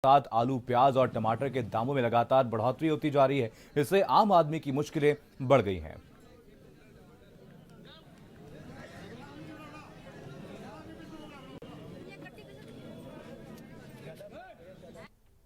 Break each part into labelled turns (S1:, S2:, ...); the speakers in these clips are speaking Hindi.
S1: साथ आलू, प्याज और टमाटर के दामों में लगातार बढ़ोतरी होती जा रही है। इससे आम आदमी की मुश्किलें बढ़ गई हैं।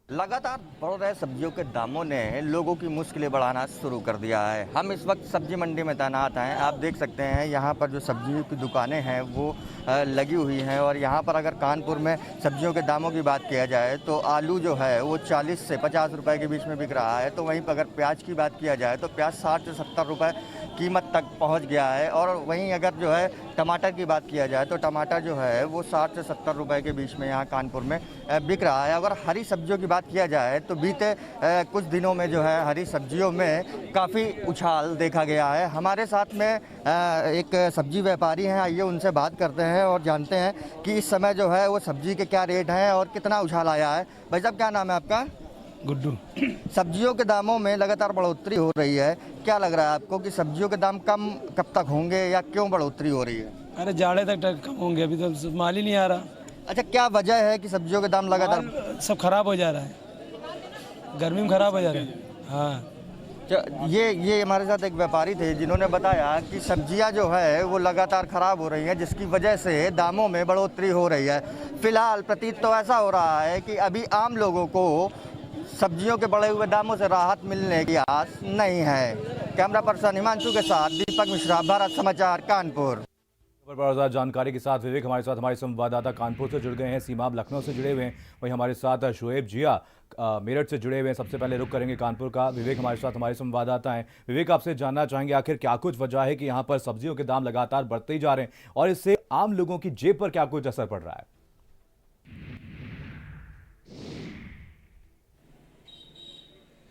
S2: लगातार बढ़ रहे सब्जियों के दामों ने लोगों की मुश्किलें बढ़ाना शुरू कर दिया है। हम इस वक्त सब्जी मंडी में तैनात हैं। आप देख सकते हैं यहाँ पर जो सब्जियों की दुकानें हैं वो लगी हुई हैं और यहाँ पर अगर कानपुर में सब्जियों के दामों की बात किया जाए तो आलू जो है वो 40 से 50 रुपए के बीच में बिक रहा है। तो वहीं पर अगर प्याज की बात किया जाए तो प्याज 60 से 70 रुपए कीमत तक पहुँच गया है। और वहीं अगर जो है टमाटर की बात किया जाए तो टमाटर जो है वो 60 से 70 रुपए के बीच में यहाँ कानपुर में बिक रहा है। अगर हरी सब्जियों की बात किया जाए तो बीते कुछ दिनों में जो है हरी सब्जियों में काफ़ी उछाल देखा गया है। हमारे साथ में एक सब्जी व्यापारी हैं, आइए उनसे बात करते हैं और जानते हैं कि इस समय जो है वो सब्जी के क्या रेट हैं और कितना उछाल आया है। भाई साहब, क्या नाम है आपका?
S3: गुड्डू।
S2: सब्जियों के दामों में लगातार बढ़ोतरी हो रही है, क्या लग रहा है आपको कि सब्जियों के दाम कम कब तक होंगे या क्यों बढ़ोतरी हो रही है?
S3: अरे जाड़े तक कम होंगे, अभी तो माल ही नहीं आ रहा।
S2: अच्छा, क्या वजह है कि सब्जियों के दाम लगातार
S3: सब खराब हो जा रहा है, गर्मी में खराब हो जा रहा है। हाँ,
S2: ये हमारे साथ एक व्यापारी थे जिन्होंने बताया कि सब्जियां जो है वो लगातार खराब हो रही हैं, जिसकी वजह से दामों में बढ़ोतरी हो रही है। फिलहाल प्रतीत तो ऐसा हो रहा है कि अभी आम लोगों को सब्जियों के बढ़े हुए दामों से राहत मिलने की आस नहीं है। कैमरा पर्सन हिमांशु के साथ दीपक मिश्रा, भारत समाचार, कानपुर।
S1: खबरदार जानकारी के साथ विवेक हमारे संवाददाता कानपुर से जुड़ गए हैं, सीमाब लखनऊ से जुड़े हुए हैं, वहीं हमारे साथ शोएब जिया मेरठ से जुड़े हुए हैं। सबसे पहले रुख करेंगे कानपुर का। विवेक हमारे साथ हमारे संवाददाता हैं। विवेक, आपसे जानना चाहेंगे आखिर क्या कुछ वजह है कि यहाँ पर सब्जियों के दाम लगातार बढ़ते ही जा रहे हैं और इससे आम लोगों की जेब पर क्या कुछ असर पड़ रहा है?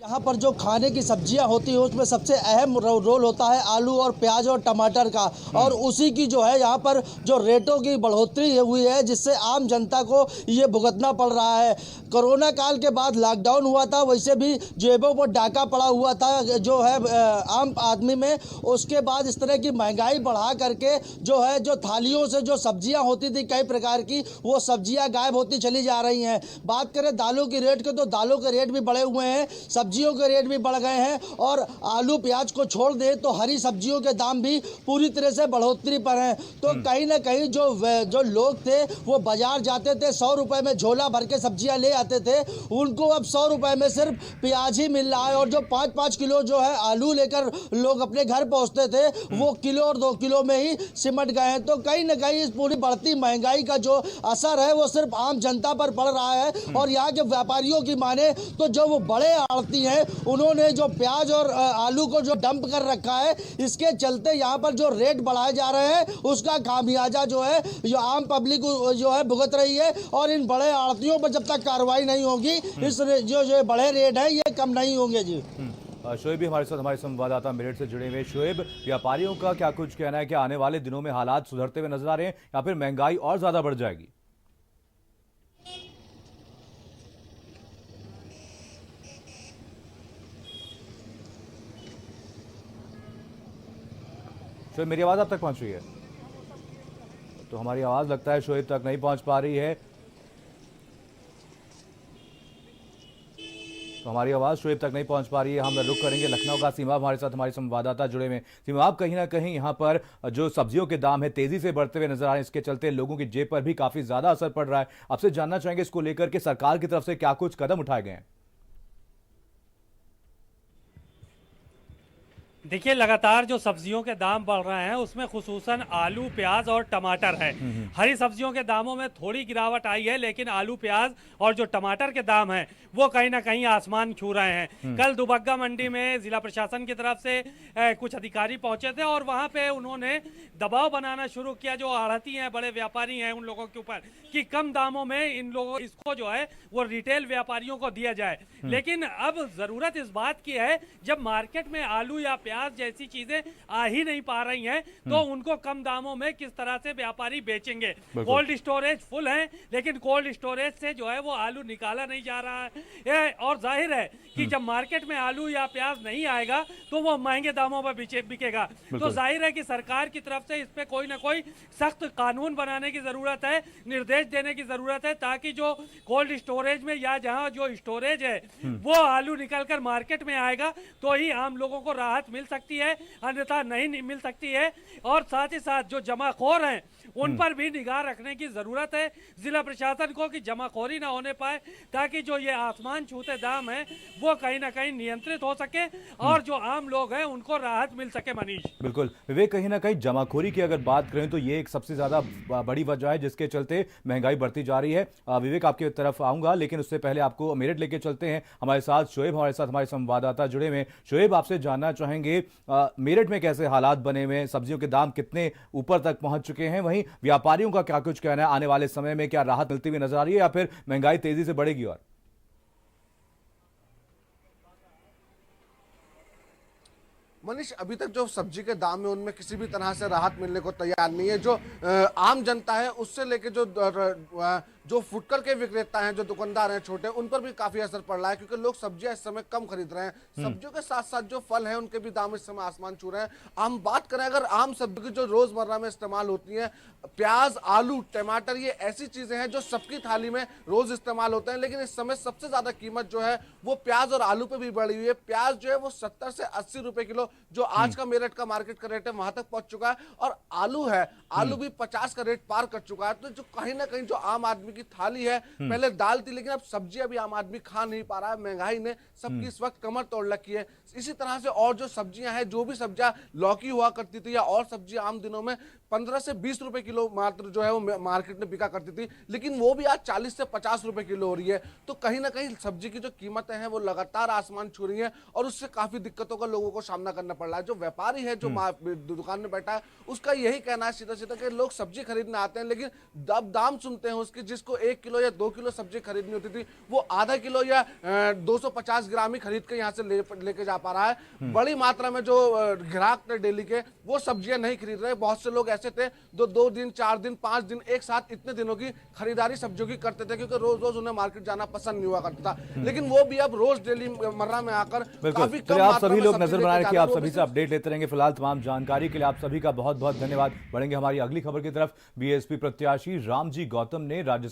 S4: यहाँ पर जो खाने की सब्जियां होती हैं उसमें सबसे अहम रोल होता है आलू और प्याज और टमाटर का, और उसी की जो है यहाँ पर जो रेटों की बढ़ोतरी हुई है जिससे आम जनता को ये भुगतना पड़ रहा है। कोरोना काल के बाद लॉकडाउन हुआ था, वैसे भी जेबों पर डाका पड़ा हुआ था जो है आम आदमी में। उसके बाद इस तरह की महंगाई बढ़ा करके जो है जो थालियों से जो सब्जियाँ होती थी कई प्रकार की, वो सब्जियाँ गायब होती चली जा रही हैं। बात करें दालों की रेट के तो दालों के रेट भी बढ़े हुए हैं, सब्जियों के रेट भी बढ़ गए हैं, और आलू प्याज को छोड़ दे तो हरी सब्जियों के दाम भी पूरी तरह से बढ़ोतरी पर हैं। तो कहीं ना कहीं जो लोग थे वो बाजार जाते थे, 100 रुपए में झोला भर के सब्जियां ले आते थे, उनको अब 100 रुपए में सिर्फ प्याज ही मिल रहा है। और जो 5-5 किलो जो है आलू लेकर लोग अपने घर पहुंचते थे वो किलो और 2 किलो में ही सिमट गए हैं। तो कहीं ना कहीं इस पूरी बढ़ती महंगाई का जो असर है वो सिर्फ आम जनता पर पड़ रहा है। और यहाँ के व्यापारियों की माने तो जो वो बड़े आड़ती हैं उन्होंने जो प्याज और आलू को जो डंप कर रखा है, इसके चलते यहाँ पर जो रेट बढ़ाए जा रहे हैं उसका खामियाजा जो है जो आम पब्लिक जो है भुगत रही है। और इन बड़े आड़तियों पर जब तक कार्रवाई नहीं होगी इस जो बड़े रेट है ये कम नहीं होंगे। जी
S1: शोएब भी हमारे साथ हमारे संवाददाता मेरठ से जुड़े हुए। शोएब, व्यापारियों का क्या कुछ कहना है कि आने वाले दिनों में हालात सुधरते हुए नजर आ रहे हैं या फिर महंगाई और ज्यादा बढ़ जाएगी? शोएब, मेरी आवाज आप तक पहुंच रही है? तो हमारी आवाज लगता है शोएब तक नहीं पहुंच पा रही है। तो हमारी आवाज़ शोएब तक नहीं पहुंच पा रही है। हम रुख करेंगे लखनऊ का। सीमा हमारे साथ हमारे संवाददाता जुड़े हुए हैं। सीमा, आप कहीं ना कहीं यहाँ पर जो सब्जियों के दाम है तेजी से बढ़ते हुए नजर आ रहे हैं, इसके चलते लोगों की जेब पर भी काफी ज्यादा असर पड़ रहा है। आपसे जानना चाहेंगे इसको लेकर के सरकार की तरफ से क्या कुछ कदम उठाए गए हैं?
S5: देखिए, लगातार जो सब्जियों के दाम बढ़ रहे हैं उसमें खुसूसन आलू, प्याज और टमाटर है। हरी सब्जियों के दामों में थोड़ी गिरावट आई है, लेकिन आलू, प्याज और जो टमाटर के दाम हैं वो कहीं ना कहीं आसमान छू रहे हैं। कल दुबग्गा मंडी में जिला प्रशासन की तरफ से कुछ अधिकारी पहुंचे थे और वहां पे उन्होंने दबाव बनाना शुरू किया जो आढ़ती हैं, बड़े व्यापारी हैं, उन लोगों के ऊपर कि कम दामों में इन लोगों इसको जो है वो रिटेल व्यापारियों को दिया जाए। लेकिन अब जरूरत इस बात की है, जब मार्केट में आलू या प्याज जैसी चीजें आ ही नहीं पा रही हैं, तो उनको कम दामों में किस तरह से व्यापारी बेचेंगे। कोल्ड स्टोरेज फुल है, लेकिन कोल्ड स्टोरेज से जो है वो आलू निकाला नहीं जा रहा है, और जाहिर है कि जब मार्केट में आलू या प्याज नहीं आएगा तो वो महंगे दामों पर बिकेगा। तो जाहिर है कि सरकार की तरफ से इस पे कोई ना कोई सख्त कानून बनाने की जरूरत है, निर्देश देने की जरूरत है, ताकि जो कोल्ड स्टोरेज में या जहां जो स्टोरेज है वो आलू निकलकर मार्केट में आएगा तो ही आम लोगों को राहत मिल सकती है, अन्यथा नहीं मिल सकती है। और साथ ही साथ जो जमाखोर हैं उन पर भी निगाह रखने की जरूरत है जिला प्रशासन को, कि जमाखोरी ना होने पाए, ताकि जो ये आसमान छूते दाम है वो कहीं ना कहीं नियंत्रित हो सके और जो आम लोग हैं उनको राहत मिल सके। मनीष,
S1: बिल्कुल विवेक, कहीं ना कहीं जमाखोरी की अगर बात करें तो ये एक सबसे ज्यादा बड़ी वजह है जिसके चलते महंगाई बढ़ती जा रही है। विवेक, आपकी तरफ आऊंगा, लेकिन उससे पहले आपको मेरठ लेके चलते हैं। हमारे साथ शोएब, हमारे साथ हमारे संवाददाता जुड़े हुए हैं। शोएब, आपसे जानना चाहेंगे मेरठ में कैसे हालात बने हुए हैं, सब्जियों के दाम कितने ऊपर तक पहुंच चुके हैं, वहीं व्यापारियों का क्या कुछ कहना है, आने वाले समय में क्या राहत मिलती हुई नजर आ रही है या फिर महंगाई तेजी से बढ़ेगी? और
S6: मनीष, अभी तक जो सब्जी के दाम है उनमें किसी भी तरह से राहत मिलने को तैयार नहीं है। जो आम जनता है उससे लेके जो फुटकर के विक्रेता हैं, जो दुकानदार हैं छोटे, उन पर भी काफी असर पड़ रहा है, क्योंकि लोग सब्जियां इस समय कम खरीद रहे हैं। सब्जियों के साथ साथ जो फल हैं उनके भी दाम इस समय आसमान छू रहे हैं। हम बात करें अगर आम सब्जी की जो रोजमर्रा में इस्तेमाल होती है, प्याज, आलू, टमाटर, ये ऐसी चीजें हैं जो सबकी थाली में रोज इस्तेमाल होते हैं, लेकिन इस समय सबसे ज्यादा कीमत जो है वो प्याज और आलू पे भी बढ़ी हुई है। प्याज जो है वो 70 से 80 रुपए किलो, जो आज का मेरठ का मार्केट का रेट है, वहां तक पहुंच चुका है। और आलू है, आलू भी 50 का रेट पार कर चुका है। तो जो कहीं ना कहीं जो आम आदमी की थाली है, पहले दाल थी लेकिन अब सब्जियां भी आम आदमी खा नहीं पा रहा है। महंगाई ने सबकी इस वक्त कमर तोड़ रखी है। इसी तरह से और जो सब्जियां हैं, जो भी सब्जियां लौकी हुआ करती थी या और सब्जी आम दिनों में 15 से 20 रुपए किलो मात्र जो है वो मार्केट में बिका करती थी, लेकिन वो भी आज 40 से 50 रुपए किलो हो रही है। तो कहीं ना कहीं सब्जी की जो कीमतें हैं वो लगातार आसमान छू रही हैं और उससे काफी दिक्कतों का लोगों को सामना करना पड़ रहा है। जो व्यापारी है, जो दुकान में बैठा है, उसका यही कहना है सीधा सीधा कि लोग सब्जी खरीदने आते हैं, लेकिन जब दाम सुनते हैं उसकी, जिसको 1 किलो या 2 किलो सब्जी खरीदनी होती थी वो आधा किलो या 250 ग्राम ही खरीद के यहाँ से लेके जा पा रहा है। बड़ी मात्रा में जो ग्राहक थे डेली के, वो सब्जियां नहीं खरीद रहे। बहुत से लोग ऐसे थे जो 2 दिन, 4 दिन, 5 दिन एक साथ इतने दिनों की खरीदारी सब्जियों की करते थे, क्योंकि रोज रोज उन्हें मार्केट जाना पसंद नहीं हुआ करता था। लेकिन वो भी अब रोज डेली मर्रा में आकर काफी कम
S1: आप
S6: मात्रा
S1: सभी
S6: में
S1: लोग
S6: सब्जी
S1: नजर
S6: लेके
S1: बना
S6: जा
S1: रहे कि
S6: रहे हैं।
S1: आप
S6: वो
S1: सभी
S6: भी
S1: से अपडेट लेते रहेंगे। फिलहाल तमाम जानकारी के लिए आप सभी का बहुत बहुत धन्यवाद। बढ़ेंगे हमारी अगली खबर की तरफ। बीएसपी प्रत्याशी रामजी गौतम ने राज्य